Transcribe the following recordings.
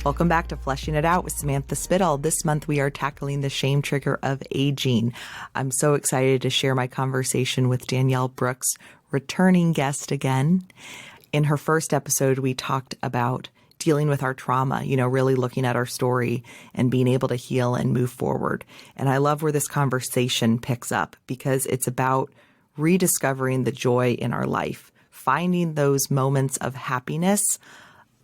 Welcome back to Fleshing It Out with Samantha Spittle. This month we are tackling the shame trigger of aging. I'm so excited to share my conversation with Danielle Brooks, returning guest again. In her first episode, we talked about dealing with our trauma, really looking at our story and being able to heal and move forward. And I love where this conversation picks up because it's about rediscovering the joy in our life, finding those moments of happiness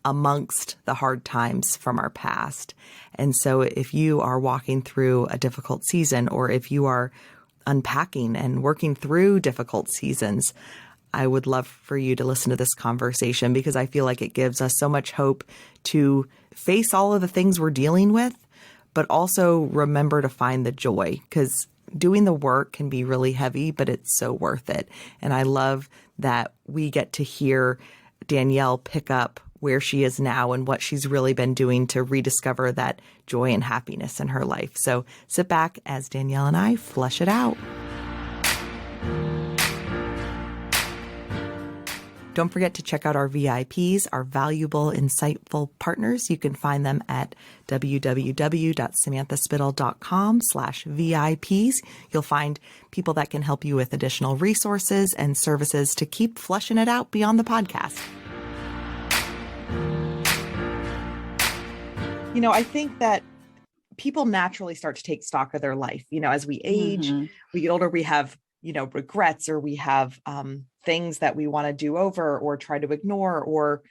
amongst the hard times from our past. And so if you are walking through a difficult season, or if you are unpacking and working through difficult seasons, I would love for you to listen to this conversation because I feel like it gives us so much hope to face all of the things we're dealing with, but also remember to find the joy, because doing the work can be really heavy, but it's so worth it. And I love that we get to hear Danielle pick up where she is now and what she's really been doing to rediscover that joy and happiness in her life. So sit back as Danielle and I flesh it out. Don't forget to check out our VIPs, our valuable, insightful partners. You can find them at www.samanthaspittle.com/VIPs. You'll find people that can help you with additional resources and services to keep fleshing it out beyond the podcast. I think that people naturally start to take stock of their life. As we age, we get older, we have, regrets, or we have things that we want to do over or try to ignore, or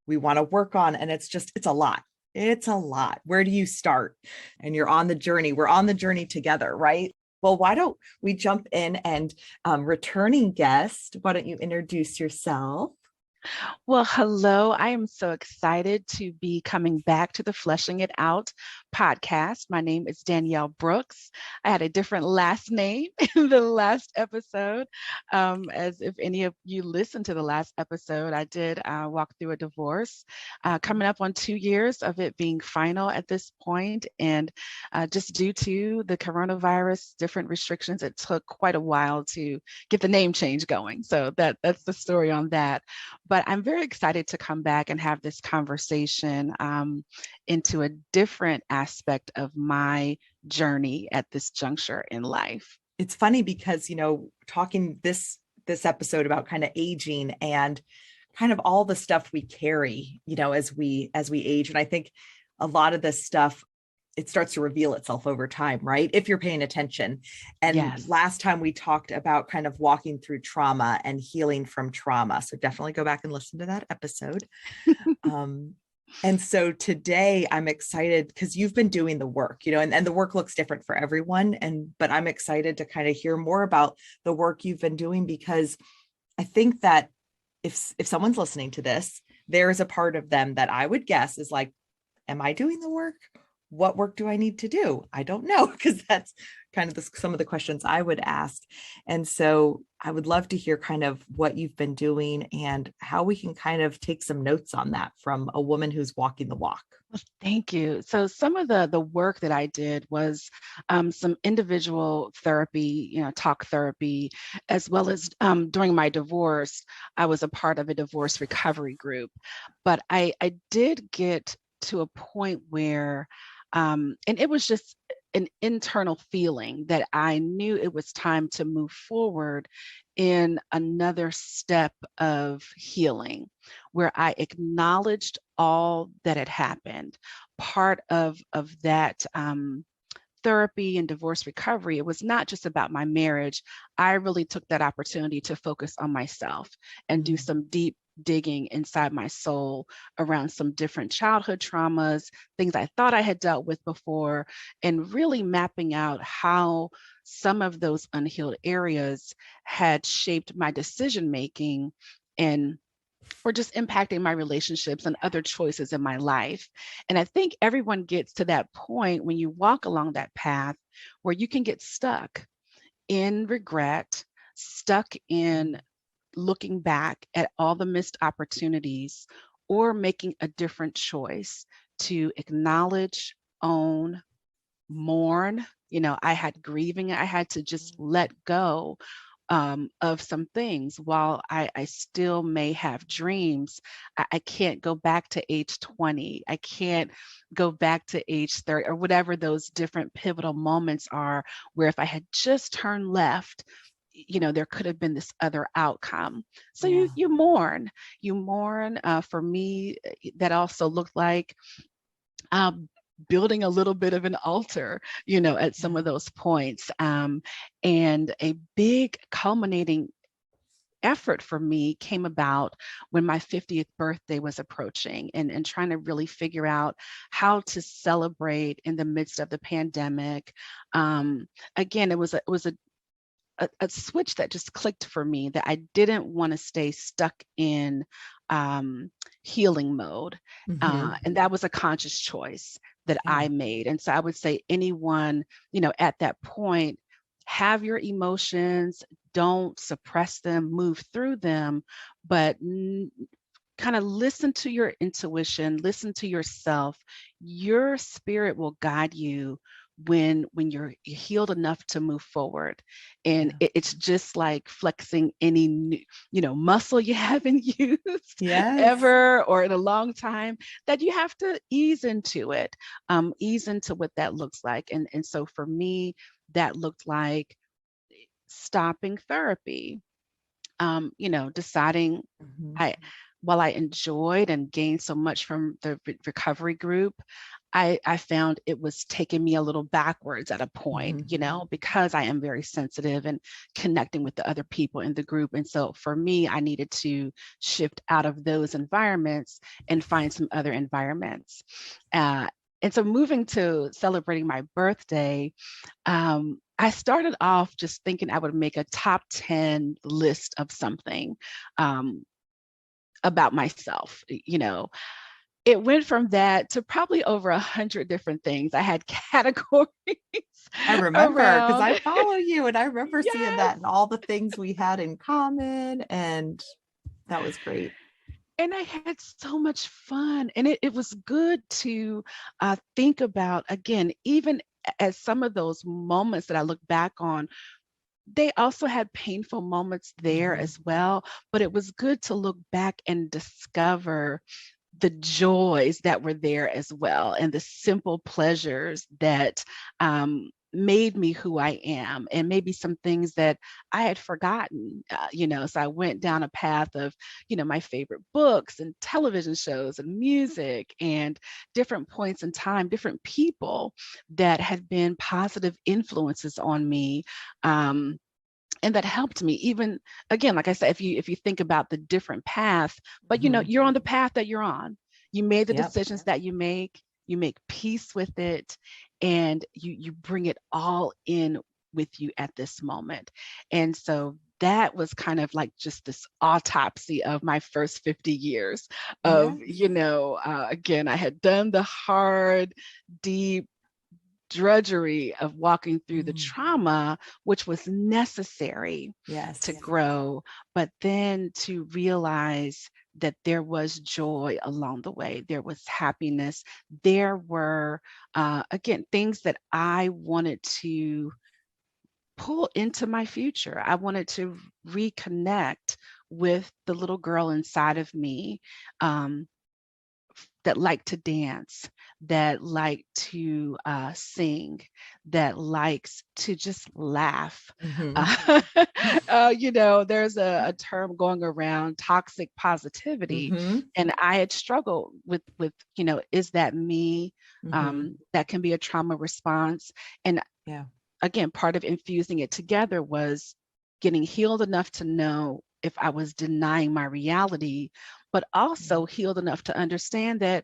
we want to work on. And it's a lot. It's a lot. Where do you start? And you're on the journey. We're on the journey together, right? Well, why don't we jump in and returning guest, why don't you introduce yourself? Well, hello. I am so excited to be coming back to the Fleshing It Out podcast. My name is Danielle Brooks. I had a different last name in the last episode. As if any of you listened to the last episode, I did walk through a divorce, coming up on 2 years of it being final at this point. And just due to the coronavirus, different restrictions, it took quite a while to get the name change going. So that's the story on that. But I'm very excited to come back and have this conversation into a different aspect of my journey at this juncture in life. It's funny because, talking this episode about kind of aging and kind of all the stuff we carry, as we age. And I think a lot of this stuff, it starts to reveal itself over time, right? If you're paying attention. And Yes. Last time we talked about kind of walking through trauma and healing from trauma. So definitely go back and listen to that episode. And so today I'm excited because you've been doing the work, and the work looks different for everyone. But I'm excited to kind of hear more about the work you've been doing, because I think that if someone's listening to this, there is a part of them that I would guess is like, am I doing the work? What work do I need to do? I don't know, because that's kind of some of the questions I would ask. And so I would love to hear kind of what you've been doing and how we can kind of take some notes on that from a woman who's walking the walk. Thank you. So some of the work that I did was some individual therapy, talk therapy, as well as during my divorce, I was a part of a divorce recovery group. But I did get to a point where, and it was just an internal feeling that I knew it was time to move forward in another step of healing, where I acknowledged all that had happened. Part of that therapy and divorce recovery, it was not just about my marriage. I really took that opportunity to focus on myself and do some deep digging inside my soul around some different childhood traumas, things I thought I had dealt with before, and really mapping out how some of those unhealed areas had shaped my decision-making and or just impacting my relationships and other choices in my life. And I think everyone gets to that point when you walk along that path where you can get stuck in regret, stuck in looking back at all the missed opportunities, or making a different choice to acknowledge, own, mourn. I had grieving I had to just let go of some things. While I still may have dreams, I can't go back to age 20. I can't go back to age 30 or whatever those different pivotal moments are, where if I had just turned left, there could have been this other outcome. So Yeah. you mourn. For me, that also looked like um, building a little bit of an altar, at some of those points. And a big culminating effort for me came about when my 50th birthday was approaching, and trying to really figure out how to celebrate in the midst of the pandemic. Again, it was a switch that just clicked for me, that I didn't want to stay stuck in healing mode. And that was a conscious choice that I made. And so I would say anyone, at that point, have your emotions, don't suppress them, move through them, but kind of listen to your intuition, listen to yourself. Your spirit will guide you when you're healed enough to move forward. And it's just like flexing any muscle you haven't used ever or in a long time, that you have to ease into it, ease into what that looks like. And so for me, that looked like stopping therapy, deciding while I enjoyed and gained so much from the recovery group, I found it was taking me a little backwards at a point, because I am very sensitive and connecting with the other people in the group. And so for me, I needed to shift out of those environments and find some other environments. And so moving to celebrating my birthday, I started off just thinking I would make a top 10 list of something about myself. It went from that to probably over 100 different things. I had categories. I remember, because I follow you, and I remember seeing that and all the things we had in common, and that was great. And I had so much fun, and it was good to think about, again, even as some of those moments that I look back on, they also had painful moments there as well, but it was good to look back and discover the joys that were there as well, and the simple pleasures that made me who I am, and maybe some things that I had forgotten. So I went down a path of, my favorite books and television shows and music, and different points in time, different people that had been positive influences on me. And that helped me, even, again, like I said, if you think about the different paths, but you're on the path that you're on. You made the decisions that you make peace with it, and you bring it all in with you at this moment. And so that was kind of like just this autopsy of my first 50 years of, again, I had done the hard, deep drudgery of walking through the trauma, which was necessary to grow, but then to realize that there was joy along the way. There was happiness. There were, again, things that I wanted to pull into my future. I wanted to reconnect with the little girl inside of me, that liked to dance, that liked to sing, that likes to just laugh. There's a term going around, toxic positivity, and I had struggled with, is that me? That can be a trauma response. And again, part of infusing it together was getting healed enough to know if I was denying my reality, but also healed enough to understand that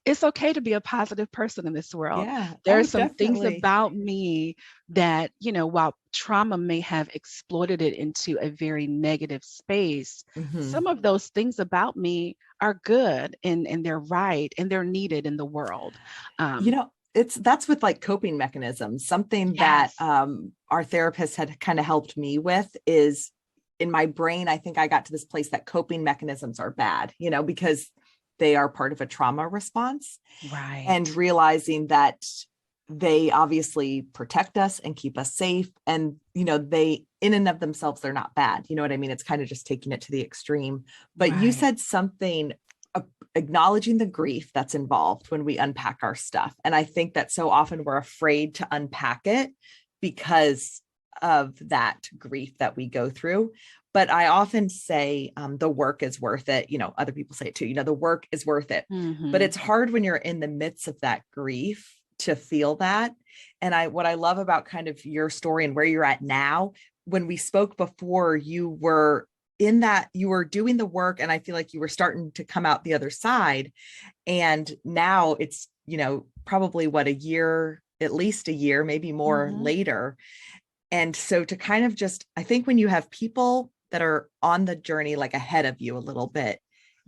it's okay to be a positive person in this world. There are some things about me that, while trauma may have exploited it into a very negative space, some of those things about me are good, and they're right, and they're needed in the world. That's with like coping mechanisms. Something that our therapist had kind of helped me with is, in my brain, I think I got to this place that coping mechanisms are bad, because they are part of a trauma response. Right. And realizing that they obviously protect us and keep us safe. And, they, in and of themselves, they're not bad. You know what I mean? It's kind of just taking it to the extreme. But you Right. said something, acknowledging the grief that's involved when we unpack our stuff. And I think that so often we're afraid to unpack it because of that grief that we go through. But I often say the work is worth it. Other people say it too, the work is worth it. But Mm-hmm. it's hard when you're in the midst of that grief to feel that. And what I love about kind of your story and where you're at now, when we spoke before, you were you were doing the work, and I feel like you were starting to come out the other side. And now it's, probably a year, at least a year, maybe more Mm-hmm. later. And so to kind of just, I think when you have people that are on the journey, like ahead of you a little bit,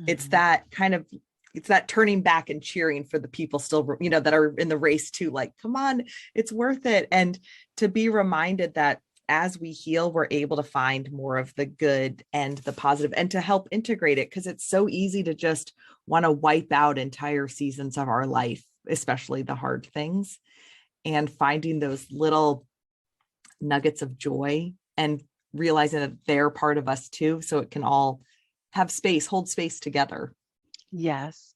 it's Mm-hmm. that kind of, it's that turning back and cheering for the people still, that are in the race too, like, come on, it's worth it. And to be reminded that as we heal, we're able to find more of the good and the positive and to help integrate it. Cause it's so easy to just want to wipe out entire seasons of our life, especially the hard things, and finding those little nuggets of joy and realizing that they're part of us too. So it can all hold space together. Yes.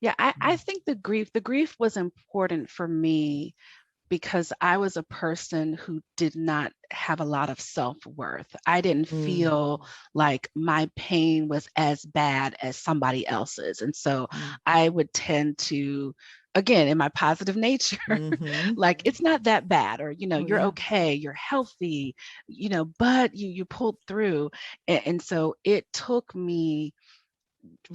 Yeah, I think the grief was important for me because I was a person who did not have a lot of self-worth. I didn't Mm, feel like my pain was as bad as somebody else's. And so mm, I would tend to, again, in my positive nature, mhm. like it's not that bad, or, Oh you're yeah. okay, you're healthy, but you pulled through. And so it took me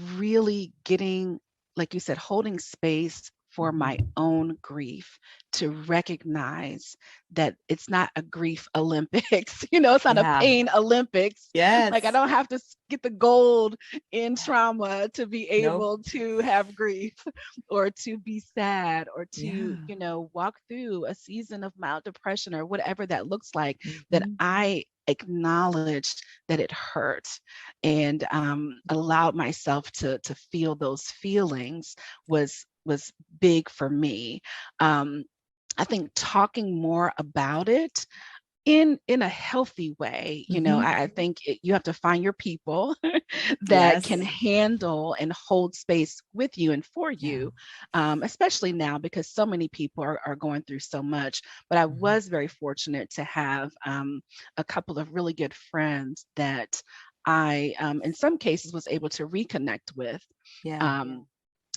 really getting, like you said, holding space for my Mhm. own grief to recognize that it's not a grief Olympics, it's not a Yeah. pain Olympics. Like I Yes. don't have to get the gold in trauma to be Nope. able to have grief or to be sad or to, Yeah. walk through a season of mild depression or whatever that looks like, that Mhm. I acknowledged that it hurt and allowed myself to feel those feelings was big for me. Um, I think talking more about it in a healthy way, Mhm. I think you have to find your people that can Yes. handle and hold space with you and for Yeah. you, especially now because so many people are going through so much. But I Mhm. was very fortunate to have a couple of really good friends that I, in some cases, was able to reconnect with. Yeah. Um,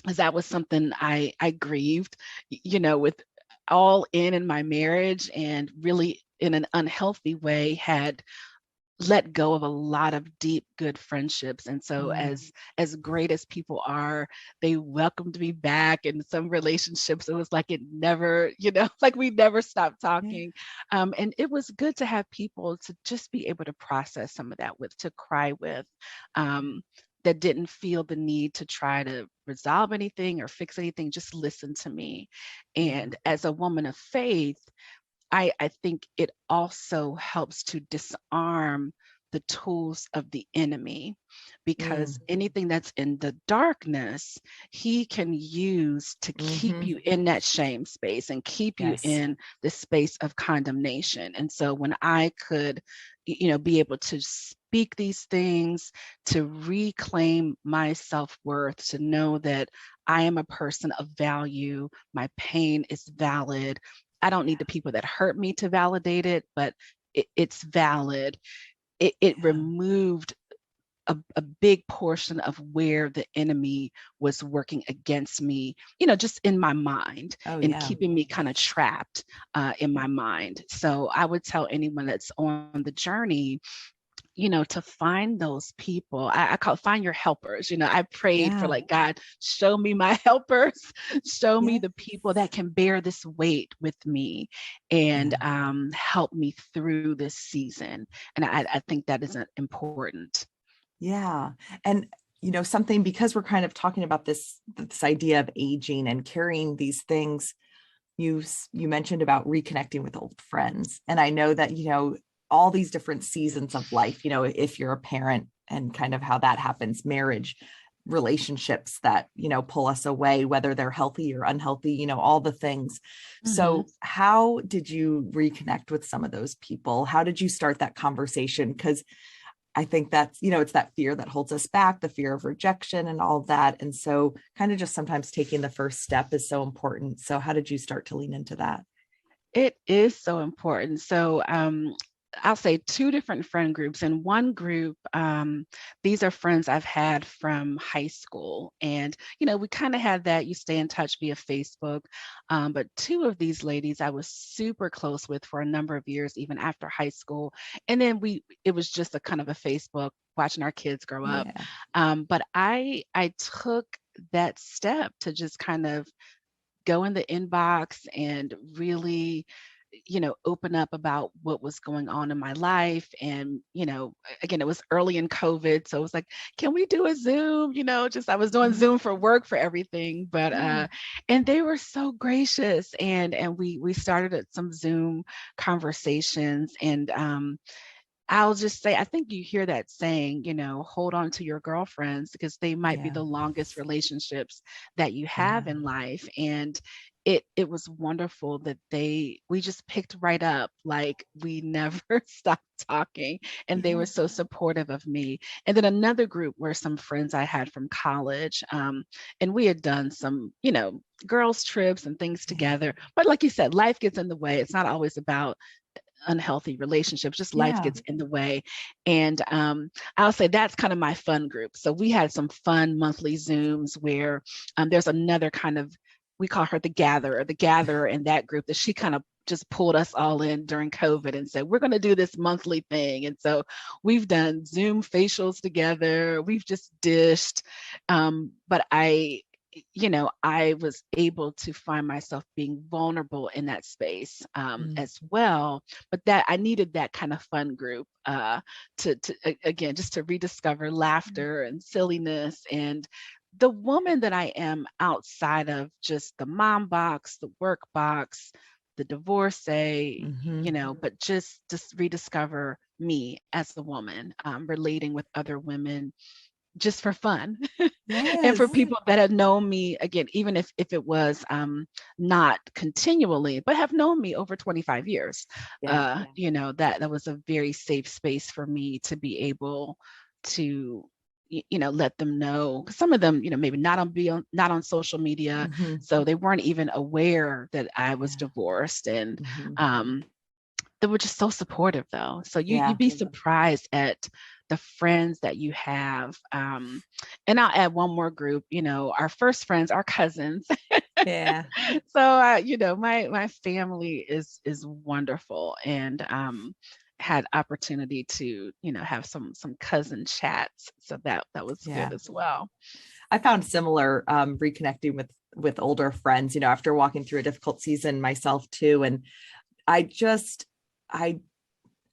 'Cause that was something I grieved, with all in my marriage, and really in an unhealthy way had let go of a lot of deep, good friendships. And so Mm. as great as people are, they welcomed me back. In some relationships, it was like it never, like we never stopped Yeah. talking. And it was good to have people to just be able to process some of that with, to cry with. Um, that didn't feel the need to try to resolve anything or fix anything, just listen to me. Yeah. And as a woman of faith, I think it also helps to disarm the tools of the enemy, because Mm. anything that's in the darkness, he can use to keep Mhm. you in that shame space and keep you Yes. in the space of condemnation. And so when I could, be able to speak these things, to reclaim my self-worth, to know that I am a person of value, my pain is valid, I don't need the people that hurt me to validate it, but it's valid. It Yeah. removed a big portion of where the enemy was working against me, just in my mind Oh and yeah. keeping me kind of trapped in my mind. So I would tell anyone that's on the journey, to find those people. I call find your helpers. I prayed for, Yeah. like, God, show me my helpers, show me Yeah. the people that can bear this weight with me and Yeah. help me through this season. And I think that is important. Yeah. And something, because we're kind of talking about this idea of aging and carrying these things, you mentioned about reconnecting with old friends. And I know that, all these different seasons of life, if you're a parent and kind of how that happens, marriage, relationships that, pull us away, whether they're healthy or unhealthy, all the things. Mhm. So how did you reconnect with some of those people? How did you start that conversation? Because I think that's, it's that fear that holds us back, the fear of rejection and all of that. And so kind of just sometimes taking the first step is so important. So how did you start to lean into that? It is so important. So, I'll say two different friend groups. In one group, these are friends I've had from high school. And, we kind of had that, you stay in touch via Facebook. But two of these ladies I was super close with for a number of years, even after high school. And then it was just a kind of a Facebook, watching our kids grow up. Yeah. But I took that step to just kind of go in the inbox and really, open up about what was going on in my life. And, again, it was early in COVID. So it was like, can we do a Zoom? Just I was doing Mhm. Zoom for work for everything. But Yeah. and they were so gracious. And we started at some Zoom conversations. And I'll just say, I think you hear that saying, hold on to your girlfriends because they might be Yeah. the longest relationships that you have Yeah. in life. And it was wonderful that we just picked right up, like we never stopped talking, and they Yeah. were so supportive of me. And then another group were some friends I had from college, and we had done some, girls trips and things Yeah. together. But like you said, life gets in the way. It's not always about unhealthy relationships, just life Yeah. gets in the way. And I'll say that's kind of my fun group. So we had some fun monthly Zooms where there's another kind of, we call her the gatherer in that group, that she kind of just pulled us all in during COVID and said, we're going to do this monthly thing. And so we've done Zoom facials together. We've just dished. But I was able to find myself being vulnerable in that space Mm. as well. But that I needed that kind of fun group again, just to rediscover laughter and silliness and the woman that I am outside of just the mom box, the work box, the divorcee, Mhm. but just rediscover me as a woman, relating with other women just for fun. And for Yes. people that have known me, again, even if it was not continually, but have known me over 25 years, Yeah. that was a very safe space for me to be able to let them know. 'Cause some of them, maybe not on social media, Mhm. so they weren't even aware that I was Yeah. divorced. And Mhm. um they were just so supportive, though. So you'd Yeah. be surprised at the friends that you have. And I'll add one more group, our first friends, our cousins. Yeah. So my family is wonderful, and had opportunity to, have some cousin chats. So that was good Yeah. as well. I found similar reconnecting with older friends, after walking through a difficult season myself too. And I just I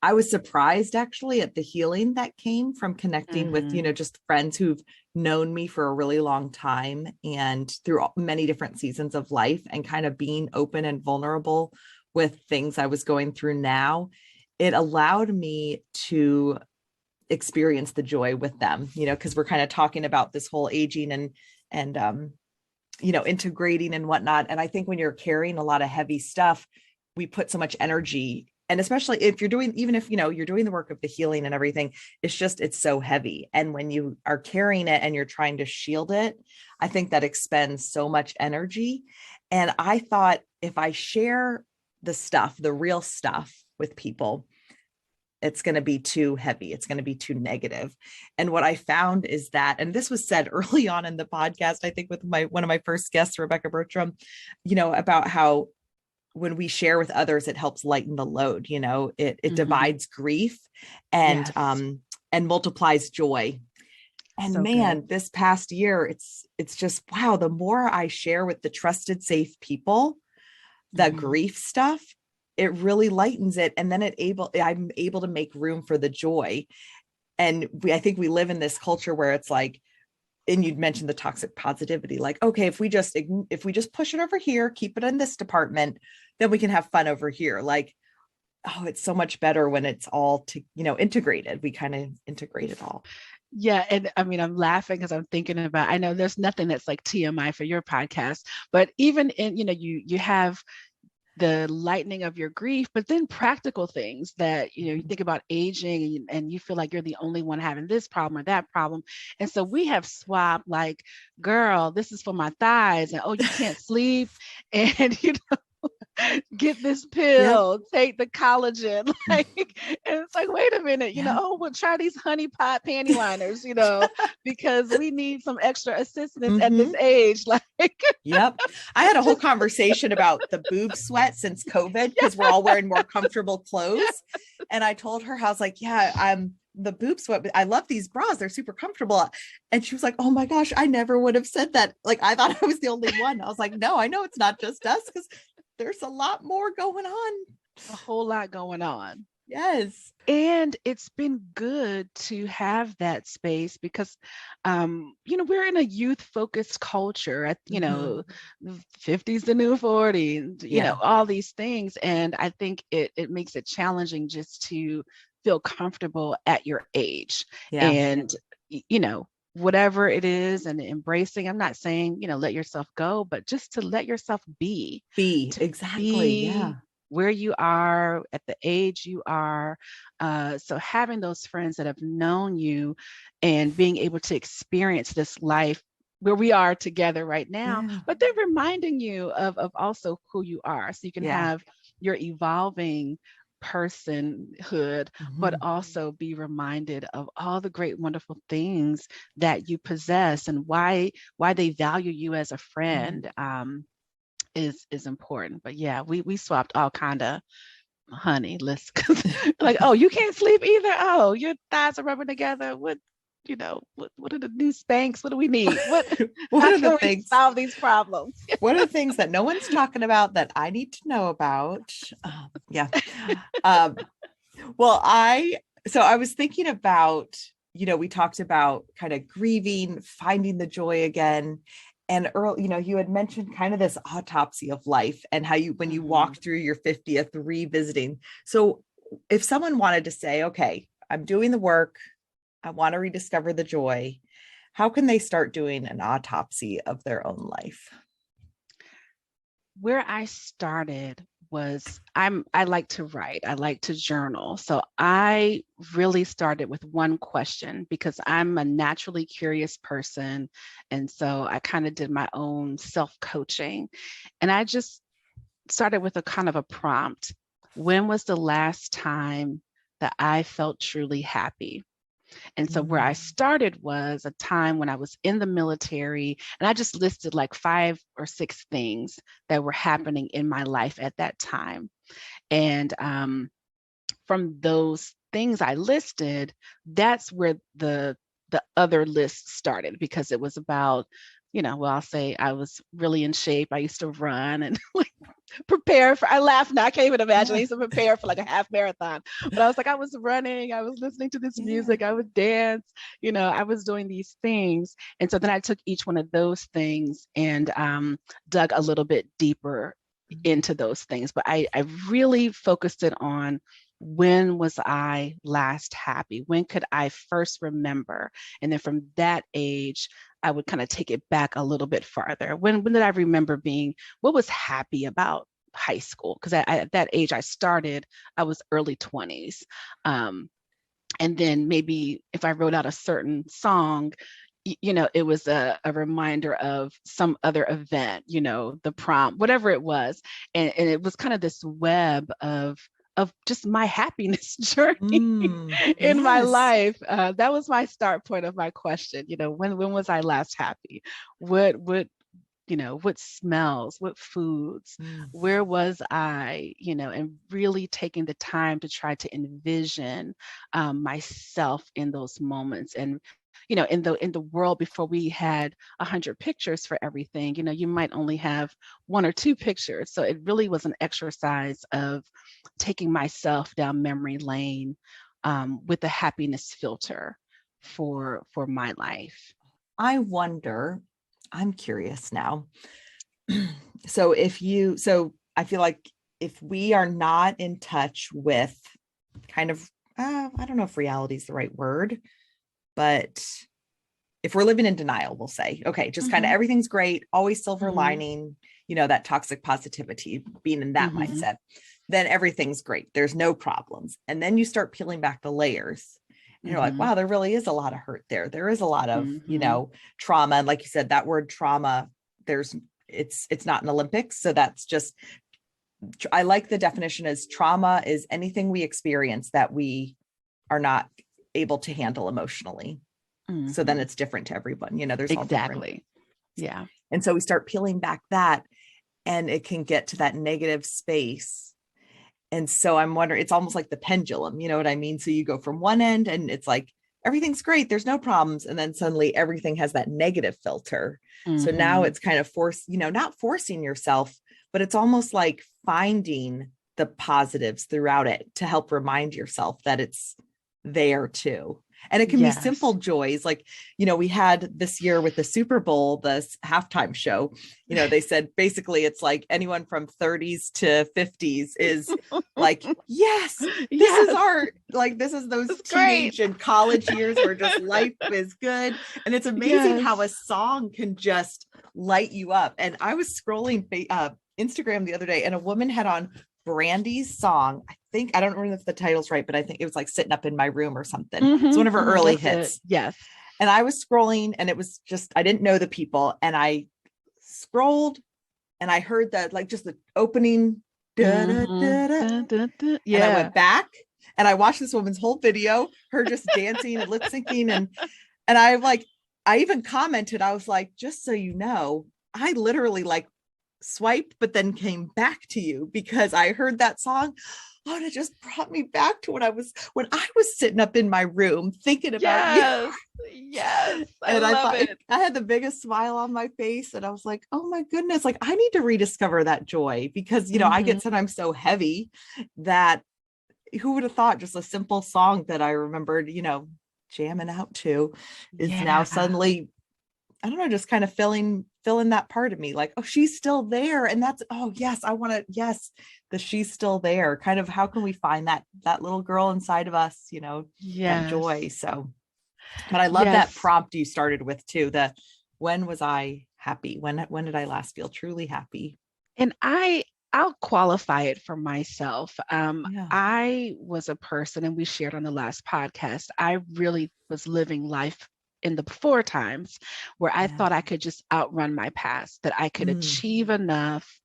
I was surprised actually at the healing that came from connecting with, Hmm. just friends who've known me for a really long time and through many different seasons of life, and kind of being open and vulnerable with things I was going through now. It allowed me to experience the joy with them, because we're kind of talking about this whole aging and integrating and whatnot. And I think when you're carrying a lot of heavy stuff, we put so much energy. And especially if you're doing, even if, you're doing the work of the healing and everything, it's so heavy. And when you are carrying it and you're trying to shield it, I think that expends so much energy. And I thought if I share the real stuff with people, it's going to be too heavy. It's going to be too negative. And what I found is that, and this was said early on in the podcast, I think with one of my first guests, Rebecca Bertram, about how when we share with others, it helps lighten the load. It Hmm. divides grief and Yes. and multiplies joy. And So good. man, this past year, it's just wow. The more I share with the trusted, safe people, the Hmm. grief stuff, it really lightens it. And then I'm able to make room for the joy. And I think we live in this culture where it's like, and you'd mentioned the toxic positivity, like, okay, if we just push it over here, keep it in this department, then we can have fun over here. Like, oh, it's so much better when it's all integrated. We kind of integrate it all. Yeah, and I mean, I'm laughing because I'm thinking about, I know there's nothing that's like TMI for your podcast, but even in, you have the lightening of your grief, but then practical things that, you think about aging and you feel like you're the only one having this problem or that problem. And so we have swapped like, girl, this is for my thighs, and oh, you can't sleep. And get this Yep. pill, take the collagen, like, and it's like, wait a minute, Yeah. oh, well, try these honey pot panty liners, because we need some extra assistance at this Hmm. age. Like, Yep. I had a whole conversation about the boob sweat since COVID because we're all wearing more comfortable clothes. And I told her, I was like, yeah, I'm the boob sweat, but I love these bras. They're super comfortable. And she was like, oh my gosh, I never would have said that. Like, I thought I was the only one. I was like, no, I know it's not just us because there's a lot more going on. a whole lot going on. Yes. And it's been good to have that space because, we're in a youth focused culture at, Mhm. 50s the new 40s, Yeah. all these things. And I think it makes it challenging just to feel comfortable at your age. Yeah. And, whatever it is, and embracing, I'm not saying, let yourself go, but just to let yourself be, Be to exactly. be Yeah. where you are at the age you are. So having those friends that have known you and being able to experience this life where we are together right now, Yeah. but they're reminding you of also who you are. So you can Yeah. have your evolving personhood, but Mhm. also be reminded of all the great, wonderful things that you possess and why they value you as a Mhm. friend. Is important. But yeah, we swapped all kind of honey lists. Like, oh, you can't sleep either. Oh, your thighs are rubbing together. What are the new spanks? What do we need? What How are the can we things? solve these problems? What are the things that no one's talking about that I need to know about? Yeah. Um, well, I was thinking about, we talked about kind of grieving, finding the joy again. And Earl, you had mentioned kind of this autopsy of life and how when you Mhm. walked through your 50th revisiting. So if someone wanted to say, okay, I'm doing the work, I want to rediscover the joy, how can they start doing an autopsy of their own life? Where I started was I like to write. I like to journal. So I really started with one question because I'm a naturally curious person. And so I kind of did my own self-coaching. And I just started with a kind of a prompt. When was the last time that I felt truly happy? And so where I Mm. started was a time when I was in the military, and I just listed like 5 or 6 things that were happening in my life at that time. And from those things I listed, that's where the other list started because it was about, well, I'll say I was really in shape. I used to run and like prepare for, I laugh now, I can't even imagine. I Yeah. used to prepare for like a half marathon. But I was like, I was running, I was listening to this Yeah. music, I would dance, I was doing these things. And so then I took each one of those things and dug a little bit deeper into those things. But I really focused it on when was I last happy? When could I first remember? And then from that age, I would kind of take it back a little bit farther. When did I remember being, what was happy about high school? Because at that age I was early 20s. And then maybe if I wrote out a certain song, it was a reminder of some other event, the prom, whatever it was. And it was kind of this web of just my happiness journey in my Yes. life. That was my start point of my question. When was I last happy? What smells, what foods, Mm. where was I, and really taking the time to try to envision myself in those moments. And, in the world before we had 100 pictures for everything, you might only have 1 or 2 pictures. So it really was an exercise of taking myself down memory lane with a happiness filter for my life. I wonder, I'm curious now. So I feel like if we are not in touch with kind of, I don't know if reality is the right word, But if we're living in denial, we'll say, okay, just kind of Mhm. everything's great, always silver Mhm. lining, that toxic positivity, being in that Mhm. mindset, then everything's great. There's no problems. And then you start peeling back the layers and you're like, Mhm. wow, there really is a lot of hurt there. There is a lot of, Mhm. trauma. And like you said, that word trauma, it's not an Olympics. So that's just, I like the definition as trauma is anything we experience that we are not able to handle emotionally. So then Mhm. it's different to everyone. There's all different. Exactly. Yeah. And so we start peeling back that, and it can get to that negative space. And so I'm wondering, it's almost like the pendulum, you know what I mean? So you go from one end and it's like, everything's great, there's no problems. And then suddenly everything has that negative filter. So now Mhm. it's kind of not forcing yourself, but it's almost like finding the positives throughout it to help remind yourself that it's there too. And it can be simple Yes. joys. Like, we had this year with the Super Bowl, this halftime show, they said basically it's like anyone from 30s to 50s is like, yes, Yes. this is those It's great. teenage and college years where just life is good. And it's amazing how a Yes. song can just light you up. And I was scrolling Instagram the other day, and a woman had on Brandy's song. I don't remember if the title's right, but I think it was like Sitting Up in My Room or something. It's one Mhm. of her Mhm. early That's it. hits. Yes. And I was scrolling, and it was just, I didn't know the people. And I scrolled and I heard that, like, just the opening, da, da, Mhm. da, da, Dun, dun, dun. and I Yeah. went back and I watched this woman's whole video, her just dancing and lip syncing. And I even commented, I was like, just so you know, I literally like swiped, but then came back to you because I heard that song. Oh, and it just brought me back to when I was sitting up in my room thinking about you. Yes. Yes. I And I love thought it. I had the biggest smile on my face. And I was like, oh my goodness, like I need to rediscover that joy because, I Mhm. get sometimes so heavy that who would have thought just a simple song that I remembered, jamming out to is now Yeah. suddenly, I don't know, just kind of filling that part of me like, oh, she's still there. And that's, oh yes, yes, the she's still there. Kind of how can we find that little girl inside of us, that joy. Yes. So, but I love that Yes. prompt you started with too. When was I happy? When did I last feel truly happy? And I'll qualify it for myself. Yeah. I was a person, and we shared on the last podcast, I really was living life in the before times where I Yeah. thought I could just outrun my past, that I could Mm. achieve enough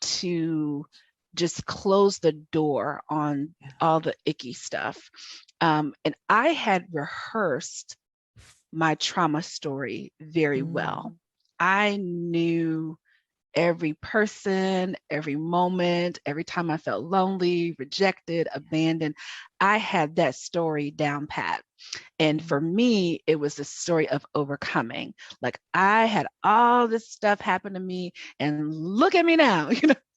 to just close the door on Yeah. all the icky stuff. And I had rehearsed my trauma story very well. Mm. I knew every person, every moment, every time I felt lonely, rejected, abandoned. I had that story down pat. And Mm. for me, it was the story of overcoming. Like I had all this stuff happen to me, and look at me now.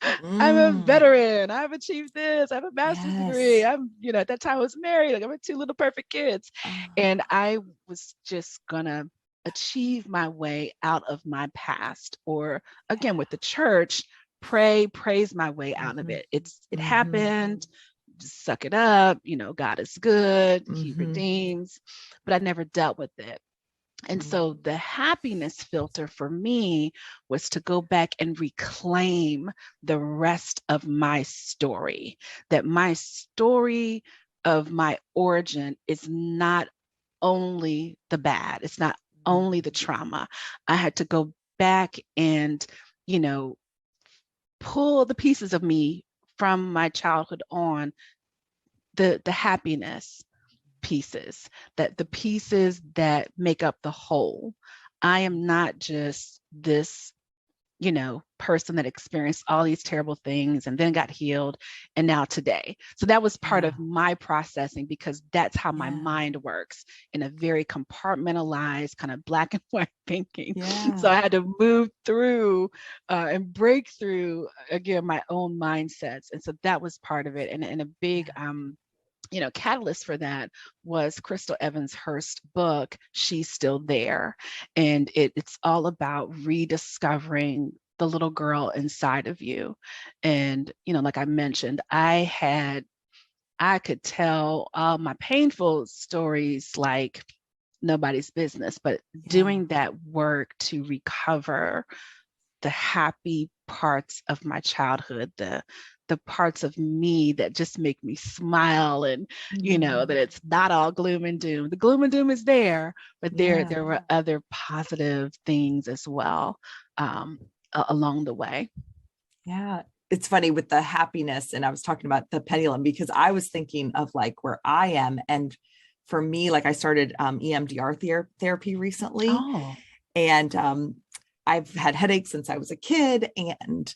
I'm a Mm. veteran. I've achieved this. I have a master's degree. Yes. At that time I was married. Like I have two little perfect kids. Oh, And I was just gonna achieve my way out of my past, or again with the church, praise my way out of mm-hmm. it. It Mm-hmm. happened. Just suck it up. God is good. He Mm-hmm. redeems. But I never dealt with it. And so Mm. the happiness filter for me was to go back and reclaim the rest of my story, that my story of my origin is not only the bad, it's not only the trauma. I had to go back and, you know, pull the pieces of me from my childhood on, the happiness pieces, that the pieces that make up the whole. I am not just this, person that experienced all these terrible things and then got healed and now today. So that was part Yeah. of my processing, because that's how my Yeah. mind works, in a very compartmentalized kind of black and white thinking. So Yeah. I had to move through and break through again my own mindsets. And so that was part of it. And a big catalyst for that was Crystal Evans Hurst's book, She's Still There. And it's all about rediscovering the little girl inside of you. And, like I mentioned, I could tell my painful stories like nobody's business. But Yeah. doing that work to recover the happy parts of my childhood, the parts of me that just make me smile, and that Mm. it's not all gloom and doom. The gloom and doom is there, but there Yeah. there were other positive things as well, um, along the way. Yeah. It's funny with the happiness. And I was talking about the pendulum because I was thinking of like where I am. And for me, like I started EMDR therapy recently. Oh. And I've had headaches since I was a kid. And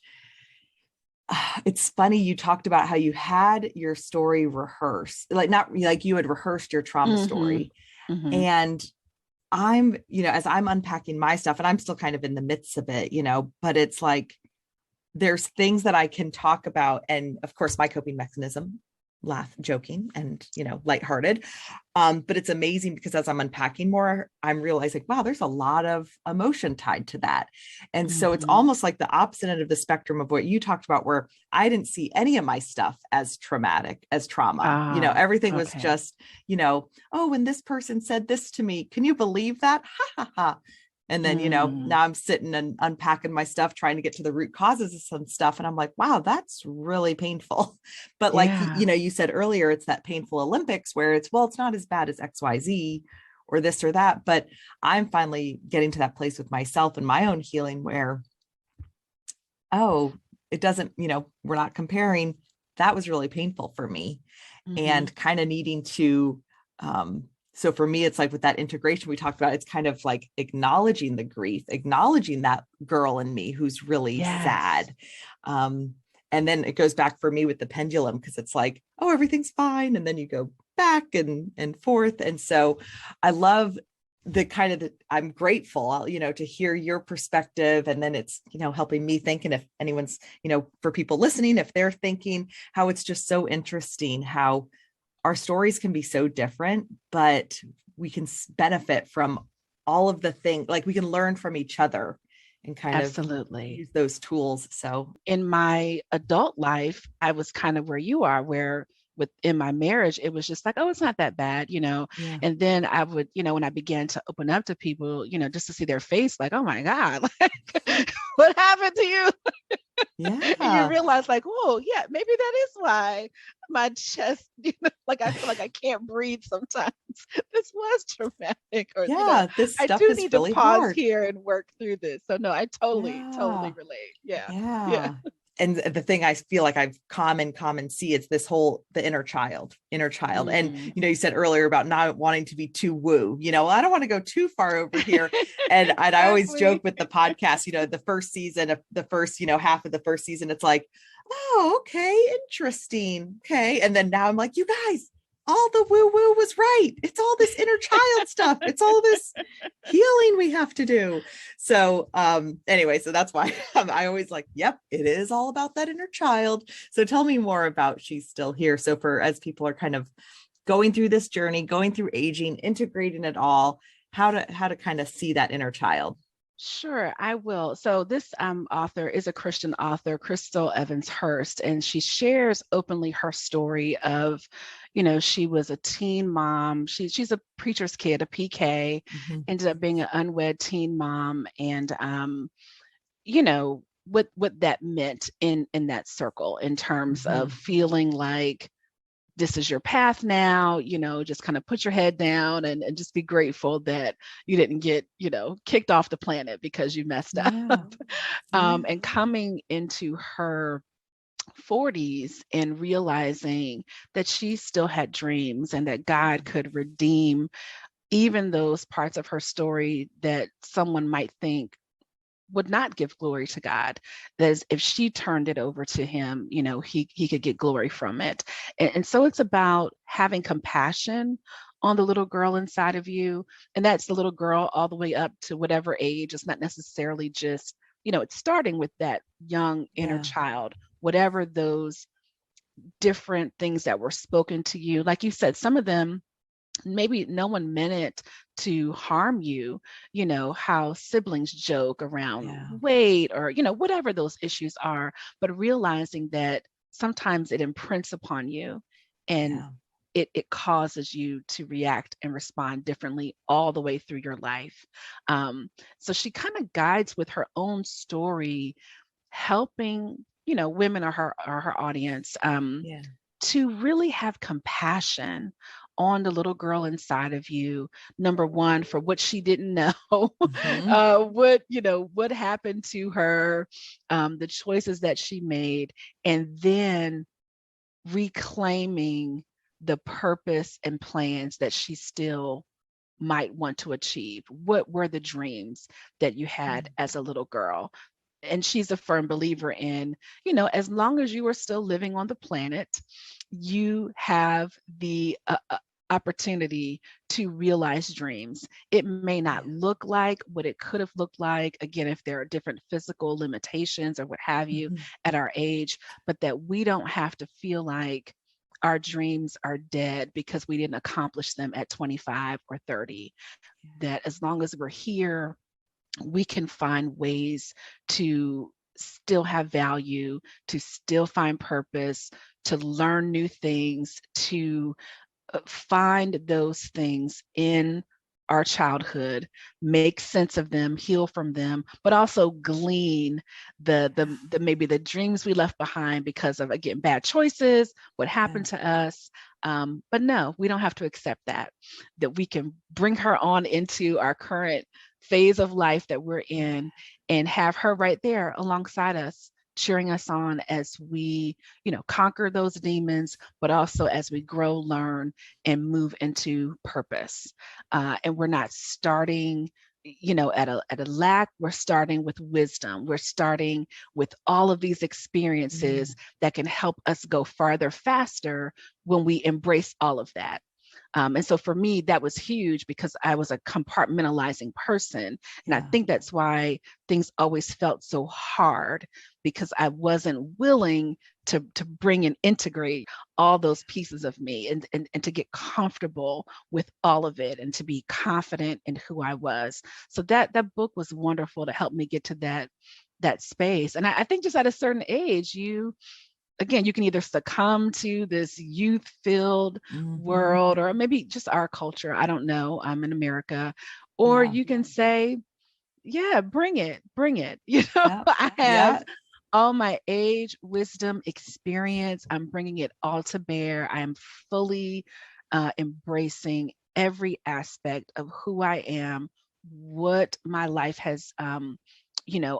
it's funny, you talked about how you had your story rehearsed, like not like you had rehearsed your trauma Mm-hmm. story. Mm-hmm. And I'm, as I'm unpacking my stuff, and I'm still kind of in the midst of it, but it's like, there's things that I can talk about. And of course, my coping mechanism, laugh, joking, and, lighthearted. But it's amazing because as I'm unpacking more, I'm realizing, wow, there's a lot of emotion tied to that. And so it's Mm-hmm. almost like the opposite end of the spectrum of what you talked about, where I didn't see any of my stuff as traumatic, as trauma. Ah, Everything was okay. just, oh, when this person said this to me, can you believe that? Ha ha ha. And then, Mm, now I'm sitting and unpacking my stuff, trying to get to the root causes of some stuff. And I'm like, wow, that's really painful. But like, yeah. you said earlier, it's that painful Olympics where it's, well, it's not as bad as XYZ or this or that. But I'm finally getting to that place with myself and my own healing where, oh, it doesn't, we're not comparing. That was really painful for me, Mm-hmm. and kind of needing to, so for me, it's like with that integration we talked about, it's kind of like acknowledging the grief, acknowledging that girl in me who's really Yes. sad. Um, and then it goes back for me with the pendulum, because it's like, oh, everything's fine. And then you go back and forth. And so I love the kind of I'm grateful, to hear your perspective. And then it's, helping me think. And if anyone's, for people listening, if they're thinking, how it's just so interesting how our stories can be so different, but we can benefit from all of the things, like we can learn from each other and kind of Absolutely. use those tools. So In my adult life, I was kind of where you are, where within my marriage, it was just like, oh, it's not that bad. yeah, And then I would, when I began to open up to people, just to see their face, like, oh my God, like, what happened to you? And you yeah, realize, like, oh, yeah, maybe that is why my chest, like I feel like I can't breathe sometimes. This was traumatic, or, yeah, this I stuff do is need to really pause hard. here and work through this. So no, I totally, Yeah. totally relate. Yeah. Yeah. Yeah. And the thing I feel like I've common see, it's this whole, the inner child. And, Mm. you said earlier about not wanting to be too woo, I don't want to go too far over here. And I always joke Exactly. with the podcast, the first season of the first, half of the first season, it's like, oh, okay, interesting. Okay. And then now I'm like, you guys, all the woo woo was right. It's all this inner child stuff. It's all this healing we have to do. So anyway, so that's why I always like, yep, it is all about that inner child. So tell me more about She's Still Here. So for, as people are kind of going through this journey, going through aging, integrating it all, how to kind of see that inner child. Sure, I will. So this author is a Christian author, Crystal Evans Hurst, and she shares openly her story of, she was a teen mom. She's a preacher's kid, a PK, Mhm. ended up being an unwed teen mom, and what that meant in that circle in terms of Mhm. feeling like this is your path now, just kind of put your head down and just be grateful that you didn't get, kicked off the planet because you messed Yeah. up. Yeah. And coming into her 40s and realizing that she still had dreams and that God could redeem even those parts of her story that someone might think would not give glory to God. That if she turned it over to him, he could get glory from it. And so it's about having compassion on the little girl inside of you. And that's the little girl all the way up to whatever age. It's not necessarily just, it's starting with that young inner Yeah. child, whatever those different things that were spoken to you. Like you said, some of them maybe no one meant it to harm you, how siblings joke around Yeah. weight or, whatever those issues are, but realizing that sometimes it imprints upon you. And Yeah. it causes you to react and respond differently all the way through your life. So she kind of guides with her own story, helping, women are her audience, Yeah. to really have compassion on the little girl inside of you. Number one, for what she didn't know, Hmm. what happened to her, the choices that she made, and then reclaiming the purpose and plans that she still might want to achieve. What were the dreams that you had as a little girl? And she's a firm believer in, as long as you are still living on the planet, you have the opportunity to realize dreams. It may not Yeah. look like what it could have looked like, again, if there are different physical limitations or what have you Mhm. at our age, but that we don't have to feel like our dreams are dead because we didn't accomplish them at 25 or 30. That as long as we're here, we can find ways to still have value, to still find purpose, to learn new things, to find those things in our childhood, make sense of them, heal from them, but also glean the maybe the dreams we left behind because of, again, bad choices, what Yeah. happened to us. But no, we don't have to accept that we can bring her on into our current phase of life that we're Yeah. in and have her right there alongside us, cheering us on as we, conquer those demons, but also as we grow, learn, and move into purpose. And we're not starting, at a lack. We're starting with wisdom. We're starting with all of these Mm. experiences that can help us go farther, faster when we embrace all of that. And so for me, that was huge because I was a compartmentalizing person. And I Yeah. think that's why things always felt so hard, because I wasn't willing to bring and integrate all those pieces of me, and to get comfortable with all of it and to be confident in who I was. So that book was wonderful to help me get to that space. And I think just at a certain age, you can either succumb to this youth filled Hmm. world, or maybe just our culture. I don't know. I'm in America. Or Yeah. you can say, yeah, bring it, bring it. Yeah. I have Yeah. all my age, wisdom, experience. I'm bringing it all to bear. I am fully embracing every aspect of who I am, what my life has,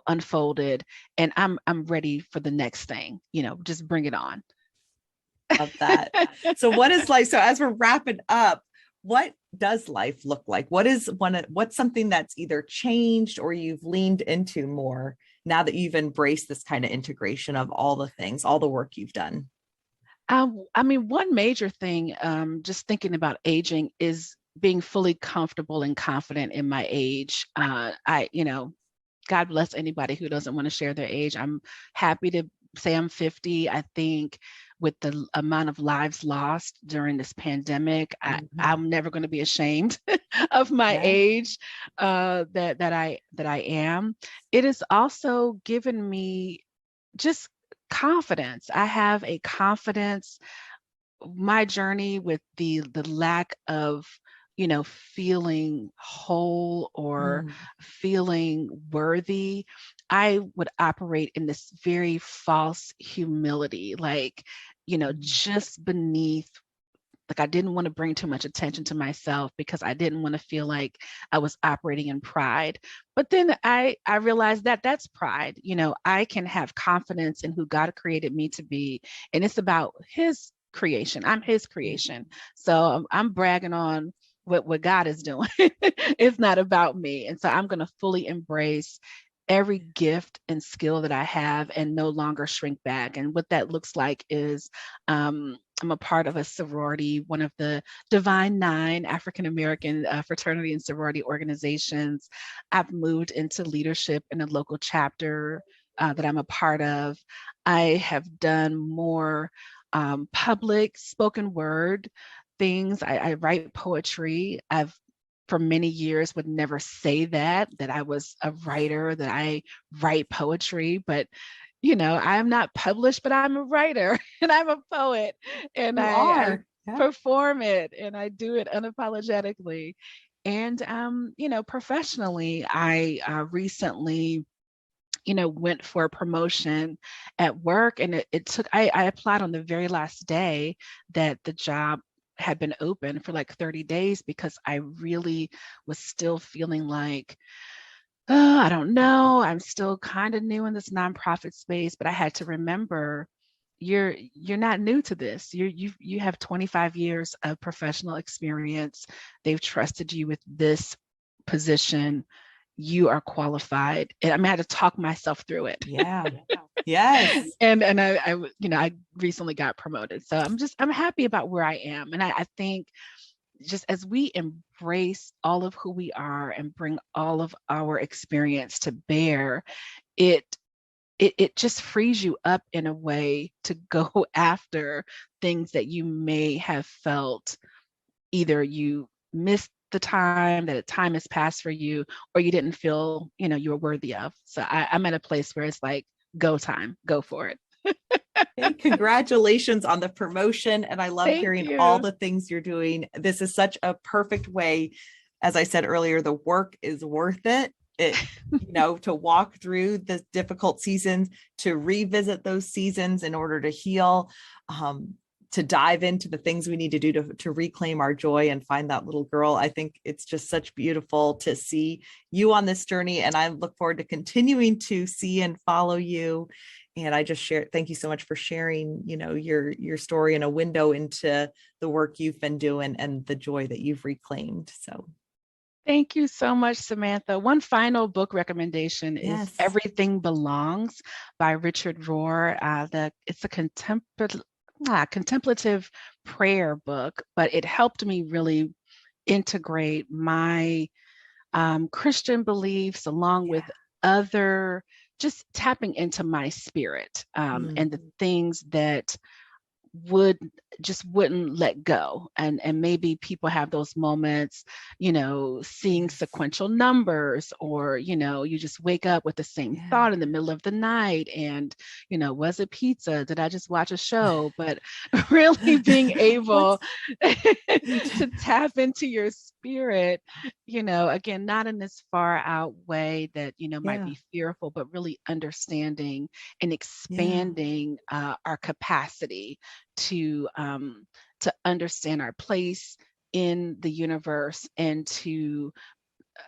unfolded, and I'm ready for the next thing. Just bring it on. Love that. So what is life? So as we're wrapping up, what does life look like? What's something that's either changed or you've leaned into more now that you've embraced this kind of integration of all the things, all the work you've done? I mean, one major thing, just thinking about aging, is being fully comfortable and confident in my age. God bless anybody who doesn't want to share their age. I'm happy to say I'm 50. I think with the amount of lives lost during this pandemic, Mhm. I'm never going to be ashamed of my Yeah. age, that I am. It has also given me just confidence. I have a confidence. My journey with the lack of, feeling whole or Mm. feeling worthy, I would operate in this very false humility, like, Mm. just beneath. Like, I didn't want to bring too much attention to myself because I didn't want to feel like I was operating in pride. But then I realized that that's pride. I can have confidence in who God created me to be, and it's about His creation. I'm His Yeah. creation. So I'm bragging on what God is doing. It's not about me. And so I'm going to fully embrace every gift and skill that I have and no longer shrink back. And what that looks like is, I'm a part of a sorority, one of the Divine Nine African American fraternity and sorority organizations. I've moved into leadership in a local chapter that I'm a part of. I have done more public spoken word things. I write poetry. I've for many years would never say that I was a writer, that I write poetry, but I'm not published, but I'm a writer and I'm a poet. And You I are. perform it, and I do it unapologetically. And professionally, I recently went for a promotion at work, and it took, I applied on the very last day that the job had been open for like 30 days because I really was still feeling like, oh, I don't know, I'm still kind of new in this nonprofit space, but I had to remember you're not new to this. You have 25 years of professional experience. They've trusted you with this position. You are qualified. And I mean, I had to talk myself through it. Yeah. Yes. And I recently got promoted. So I'm happy about where I am. And I think just as we embrace all of who we are and bring all of our experience to bear, it just frees you up in a way to go after things that you may have felt either you missed the time, that a time has passed for you, or you didn't feel, you were worthy of. So I'm at a place where it's like, go time, go for it. Hey, congratulations on the promotion. And I love Thank hearing you. all the things you're doing. This is such a perfect way. As I said earlier, the work is worth it. To walk through the difficult seasons, to revisit those seasons in order to heal, to dive into the things we need to do to reclaim our joy and find that little girl. I think it's just such beautiful to see you on this journey. And I look forward to continuing to see and follow you. And I just thank you so much for sharing, your story and a window into the work you've been doing and the joy that you've reclaimed. So thank you so much, Samantha. One final book recommendation is Everything Belongs by Richard Rohr. It's a contemplative prayer book, but it helped me really integrate my Christian beliefs along with other, just tapping into my spirit and the things that wouldn't let go. And maybe people have those moments, seeing sequential numbers, or, you just wake up with the same thought in the middle of the night. And, was it pizza? Did I just watch a show? But really being able to tap into your spirit, again, not in this far out way that, might be fearful, but really understanding and expanding our capacity to understand our place in the universe, and to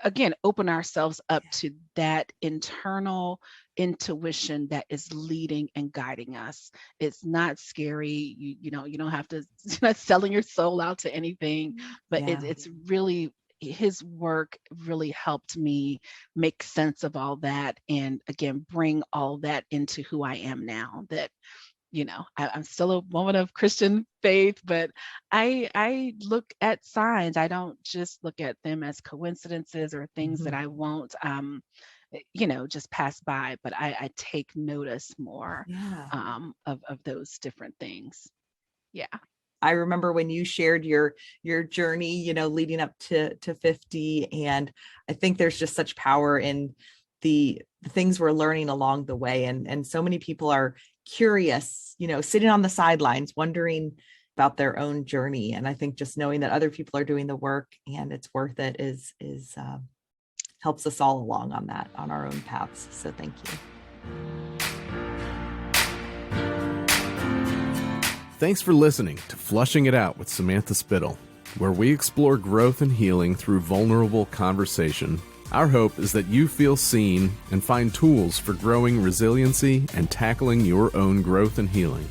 again open ourselves up to that internal intuition that is leading and guiding us. It's not scary. You don't have to, you're not selling your soul out to anything, but it's really, his work really helped me make sense of all that, and again bring all that into who I am now. That I'm still a woman of Christian faith, but I look at signs. I don't just look at them as coincidences or things that I won't, just pass by, but I take notice more of those different things. Yeah. I remember when you shared your journey, leading up to 50. And I think there's just such power in the things we're learning along the way. And so many people are curious, sitting on the sidelines, wondering about their own journey. And I think just knowing that other people are doing the work and it's worth it is helps us all along on our own paths. So thank you. Thanks for listening to Flushing It Out with Samantha Spittle, where we explore growth and healing through vulnerable conversation. Our hope is that you feel seen and find tools for growing resiliency and tackling your own growth and healing.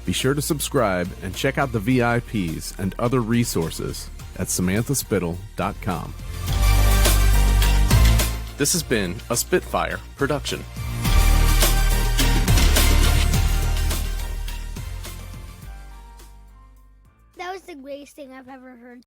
Be sure to subscribe and check out the VIPs and other resources at samanthaspittle.com. This has been a Spitfire production. That was the greatest thing I've ever heard.